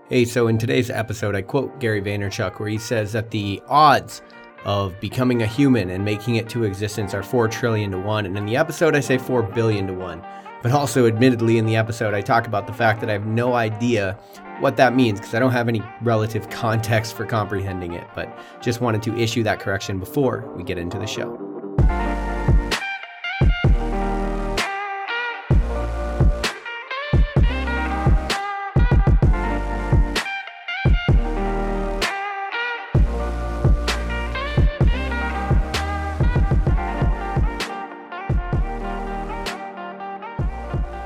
Hey, so in today's episode, I quote Gary Vaynerchuk where he says that the odds of becoming a human and making it to existence are 4 trillion to 1. And in the episode, I say 4 billion to 1. But also, admittedly, in the episode, I talk about the fact that I have no idea what that means because I don't have any relative context for comprehending it. But just wanted to issue that correction before we get into the show.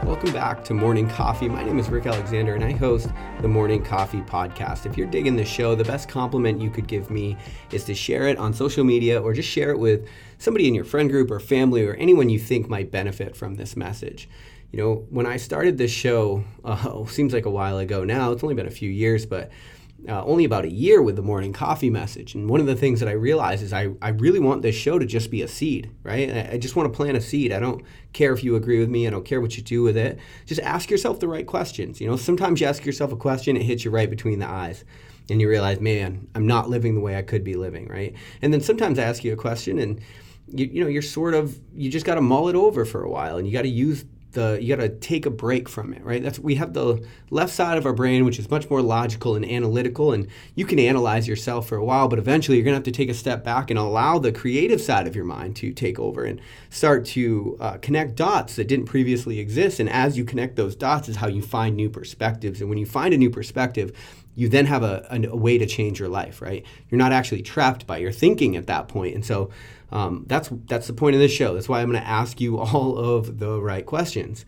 Welcome back to Morning Coffee. My name is Rick Alexander and I host the Morning Coffee podcast. If you're digging the show, the best compliment you could give me is to share it on social media or just share it with somebody in your friend group or family or anyone you think might benefit from this message. You know, when I started this show, seems like a while ago now, it's only been a few years, but only about a year with the Morning Coffee message. And one of the things that I realized is I really want this show to just be a seed, right? I just want to plant a seed. I don't care if you agree with me. I don't care what you do with it. Just ask yourself the right questions. You know, sometimes you ask yourself a question, it hits you right between the eyes. And you realize, man, I'm not living the way I could be living, right? And then sometimes I ask you a question and you just got to mull it over for a while and you got to take a break from it, right? We have the left side of our brain, which is much more logical and analytical, and you can analyze yourself for a while, but eventually you're gonna have to take a step back and allow the creative side of your mind to take over and start to connect dots that didn't previously exist. And as you connect those dots is how you find new perspectives. And when you find a new perspective, you then have a way to change your life, right? You're not actually trapped by your thinking at that point. And so that's the point of this show. That's why I'm going to ask you all of the right questions.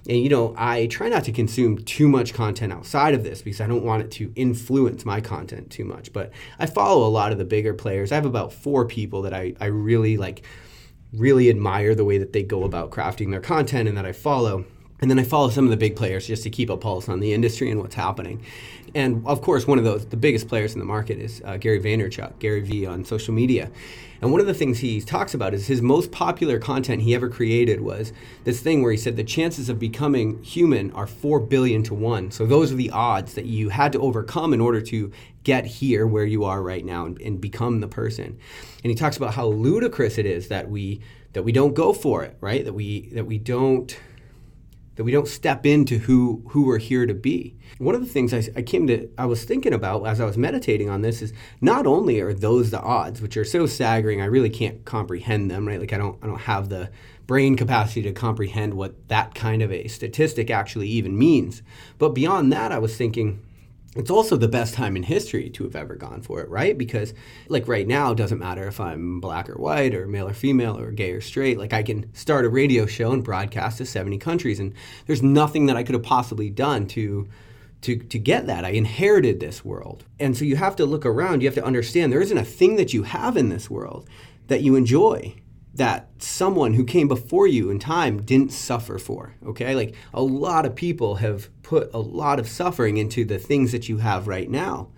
And, I try not to consume too much content outside of this because I don't want it to influence my content too much. But I follow a lot of the bigger players. I have about 4 people that I really admire the way that they go about crafting their content and that I follow. And then I follow some of the big players just to keep a pulse on the industry and what's happening. And of course, one of the biggest players in the market is Gary Vaynerchuk, Gary V on social media. And one of the things he talks about is his most popular content he ever created was this thing where he said the chances of becoming human are 4 billion to 1. So those are the odds that you had to overcome in order to get here where you are right now and become the person. And he talks about how ludicrous it is that we don't go for it, right? That we don't step into who we're here to be. One of the things I was thinking about as I was meditating on this is not only are those the odds, which are so staggering, I really can't comprehend them, right? Like I don't have the brain capacity to comprehend what that kind of a statistic actually even means. But beyond that, I was thinking, it's also the best time in history to have ever gone for it, right? Because like right now, it doesn't matter if I'm black or white or male or female or gay or straight. Like I can start a radio show and broadcast to 70 countries. And there's nothing that I could have possibly done to get that. I inherited this world. And so you have to look around. You have to understand there isn't a thing that you have in this world that you enjoy that someone who came before you in time didn't suffer for, okay? Like a lot of people have put a lot of suffering into the things that you have right now.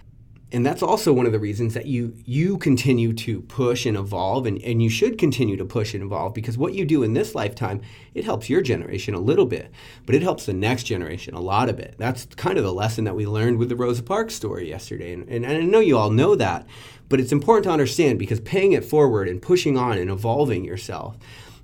And that's also one of the reasons that you continue to push and evolve, and you should continue to push and evolve, because what you do in this lifetime, it helps your generation a little bit, but it helps the next generation a lot of it. That's kind of the lesson that we learned with the Rosa Parks story yesterday. And I know you all know that, but it's important to understand because paying it forward and pushing on and evolving yourself,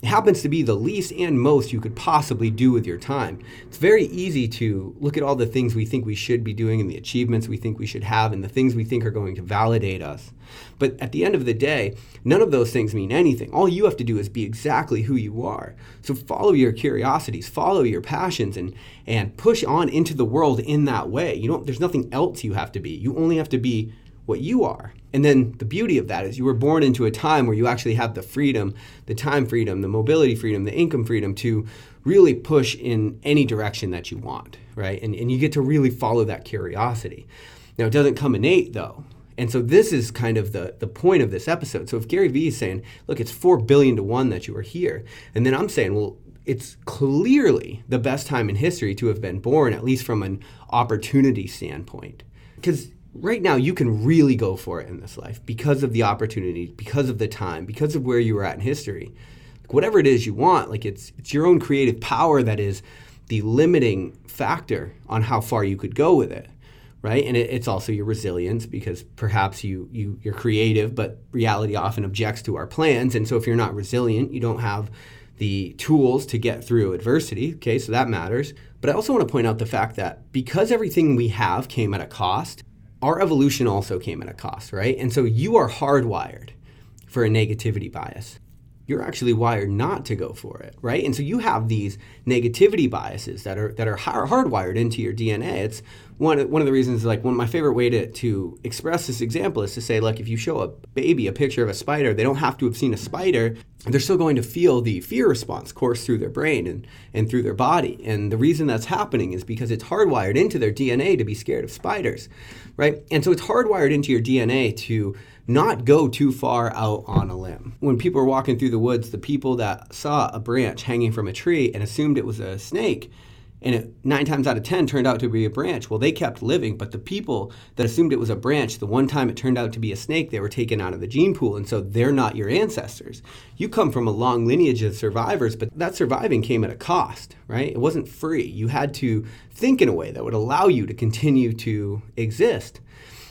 it happens to be the least and most you could possibly do with your time. It's very easy to look at all the things we think we should be doing and the achievements we think we should have and the things we think are going to validate us. But at the end of the day, none of those things mean anything. All you have to do is be exactly who you are. So follow your curiosities, follow your passions, and push on into the world in that way. There's nothing else you have to be. You only have to be what you are. And then the beauty of that is you were born into a time where you actually have the freedom, the time freedom, the mobility freedom, the income freedom to really push in any direction that you want, right? And you get to really follow that curiosity. Now, it doesn't come innate, though. And so this is kind of the point of this episode. So if Gary Vee is saying, look, it's 4 billion to 1 that you are here, and then I'm saying, well, it's clearly the best time in history to have been born, at least from an opportunity standpoint. Because right now, you can really go for it in this life because of the opportunity, because of the time, because of where you were at in history. Like whatever it is you want, like it's your own creative power that is the limiting factor on how far you could go with it. right? And it's also your resilience, because perhaps you're creative, but reality often objects to our plans. And so if you're not resilient, you don't have the tools to get through adversity, okay? So that matters. But I also want to point out the fact that because everything we have came at a cost, our evolution also came at a cost, right? And so you are hardwired for a negativity bias. You're actually wired not to go for it, right? And so you have these negativity biases that are hardwired into your DNA. It's one of the reasons, like, one of my favorite way to express this example is to say, like, if you show a baby a picture of a spider, they don't have to have seen a spider. They're still going to feel the fear response course through their brain and through their body. And the reason that's happening is because it's hardwired into their DNA to be scared of spiders, right? And so it's hardwired into your DNA to not go too far out on a limb. When people were walking through the woods, the people that saw a branch hanging from a tree and assumed it was a snake, and it 9 times out of 10 turned out to be a branch, well, they kept living. But the people that assumed it was a branch, the one time it turned out to be a snake, they were taken out of the gene pool, and so they're not your ancestors. You come from a long lineage of survivors, but that surviving came at a cost, right? It wasn't free. You had to think in a way that would allow you to continue to exist.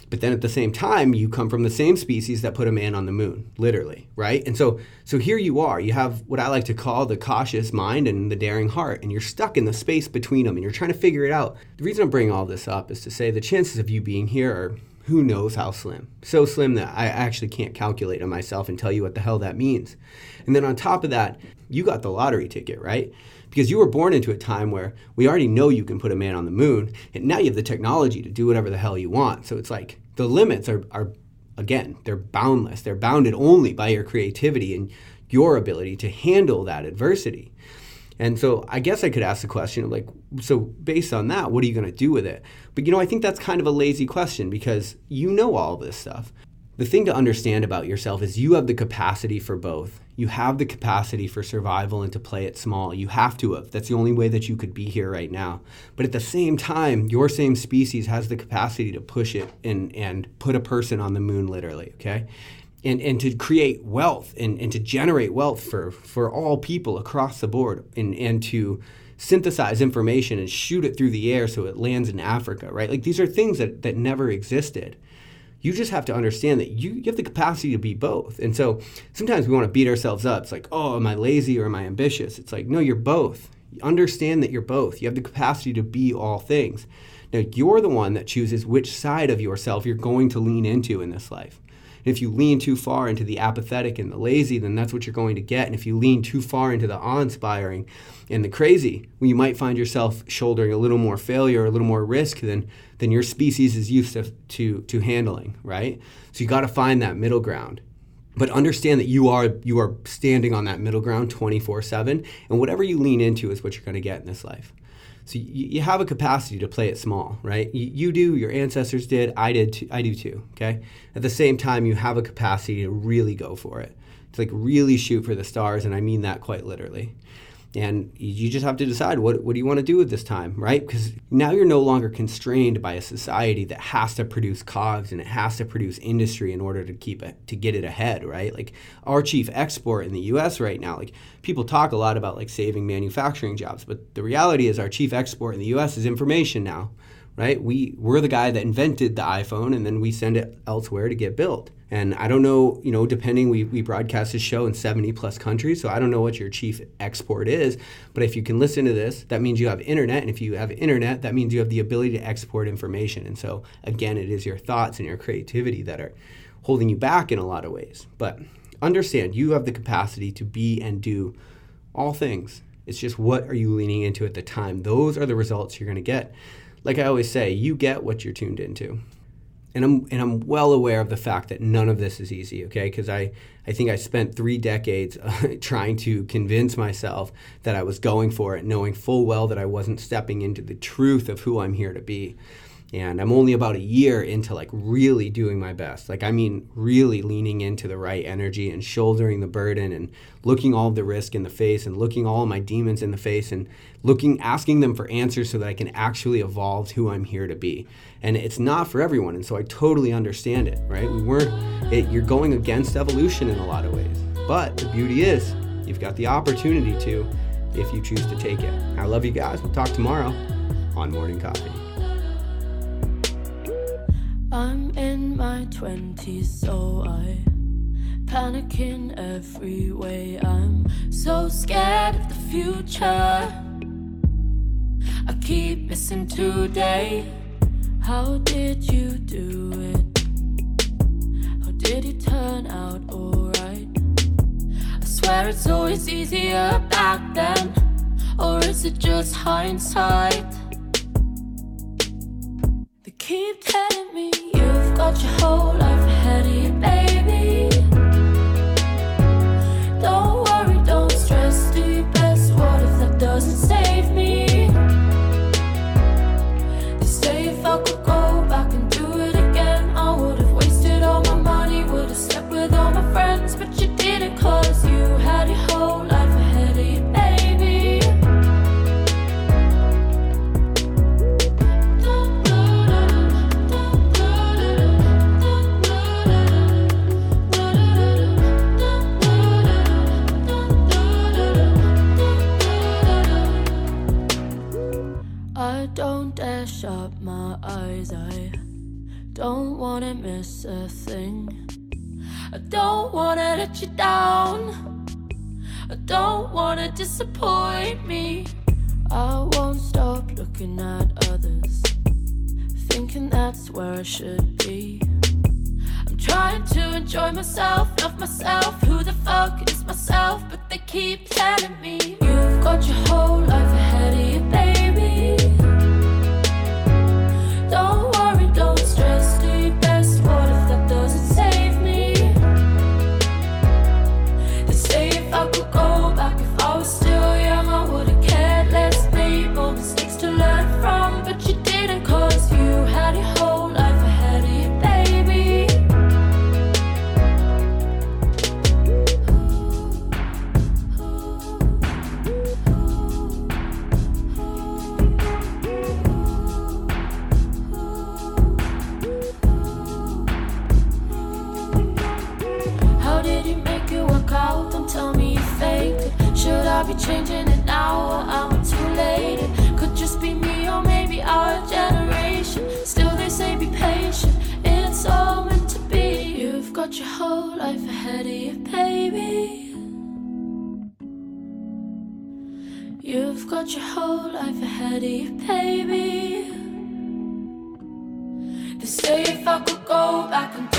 But then at the same time, you come from the same species that put a man on the moon, literally, right? And so here you are. You have what I like to call the cautious mind and the daring heart, and you're stuck in the space between them, and you're trying to figure it out. The reason I'm bringing all this up is to say the chances of you being here are who knows how slim. So slim that I actually can't calculate it myself and tell you what the hell that means. And then on top of that, you got the lottery ticket, right? Because you were born into a time where we already know you can put a man on the moon, and now you have the technology to do whatever the hell you want. So it's like the limits are again, they're boundless. They're bounded only by your creativity and your ability to handle that adversity. And so I guess I could ask the question of, like, so based on that, what are you going to do with it? But, I think that's kind of a lazy question, because you know all of this stuff. The thing to understand about yourself is you have the capacity for both. You have the capacity for survival and to play it small. You have to have. That's the only way that you could be here right now. But at the same time, your same species has the capacity to push it and put a person on the moon, literally, okay? And to create wealth and to generate wealth for all people across the board, and to synthesize information and shoot it through the air so it lands in Africa, right? Like, these are things that never existed. You just have to understand that you have the capacity to be both. And so sometimes we want to beat ourselves up. It's like, oh, am I lazy or am I ambitious? It's like, no, you're both. You understand that you're both. You have the capacity to be all things. Now, you're the one that chooses which side of yourself you're going to lean into in this life. And if you lean too far into the apathetic and the lazy, then that's what you're going to get. And if you lean too far into the awe-inspiring and the crazy, well, you might find yourself shouldering a little more failure, a little more risk than your species is used to handling, right? So you got to find that middle ground. But understand that you are standing on that middle ground 24/7, and whatever you lean into is what you're going to get in this life. So you have a capacity to play it small, right? You do, your ancestors did, I do too, okay? At the same time, you have a capacity to really go for it. To, like, really shoot for the stars, and I mean that quite literally. And you just have to decide, what do you want to do with this time, right? Because now you're no longer constrained by a society that has to produce cogs and it has to produce industry in order to get it ahead, right? Like, our chief export in the US right now, like, people talk a lot about, like, saving manufacturing jobs, but the reality is our chief export in the US is information now, right? We're the guy that invented the iPhone, and then we send it elsewhere to get built. And I don't know, depending, we broadcast this show in 70 plus countries, so I don't know what your chief export is, but if you can listen to this, that means you have internet, and if you have internet, that means you have the ability to export information. And so, again, it is your thoughts and your creativity that are holding you back in a lot of ways. But understand, you have the capacity to be and do all things. It's just, what are you leaning into at the time? Those are the results you're going to get. Like I always say, you get what you're tuned into. And I'm well aware of the fact that none of this is easy, okay? Because I think I spent 3 decades trying to convince myself that I was going for it, knowing full well that I wasn't stepping into the truth of who I'm here to be. And I'm only about a year into, like, really doing my best. Like, I mean, really leaning into the right energy and shouldering the burden and looking all of the risk in the face and looking all of my demons in the face and asking them for answers so that I can actually evolve to who I'm here to be. And it's not for everyone, and so I totally understand it, right? You're going against evolution in a lot of ways. But the beauty is, you've got the opportunity to, if you choose to take it. I love you guys. We'll talk tomorrow on Morning Coffee. I'm in my 20s, so I panic in every way. I'm so scared of the future. I keep missing today. How did you do it? How did you turn out alright? I swear it's always easier back then. Or is it just hindsight? They keep telling me you've got your whole life ahead of you, baby. Don't worry, don't stress, do your best. What if that doesn't save me? They say if I could go back and do it again, I would have wasted all my money, would have slept with all my friends. But you didn't, cause you had your whole life ahead of you, baby. I don't dare shut my eyes, I don't wanna miss a thing. I don't wanna let you down, I don't wanna disappoint me. I won't stop looking at others, thinking that's where I should be. I'm trying to enjoy myself, love myself. Who the fuck is myself? But they keep telling me you've got your whole life ahead of you, baby. Don't worry, don't stress, do your best. What if that doesn't save me? They say if I could go back, if I was still young, I would've cared less, made more mistakes to learn from. But you didn't, cause you had your whole life ahead of you, baby. How did you make it work out? Don't tell me you faked it. Should I be changing it now, or am I too late? It could just be me, or maybe our generation. Still they say be patient, it's all meant to be. You've got your whole life ahead of you, baby. You've got your whole life ahead of you, baby. They say if I could go back and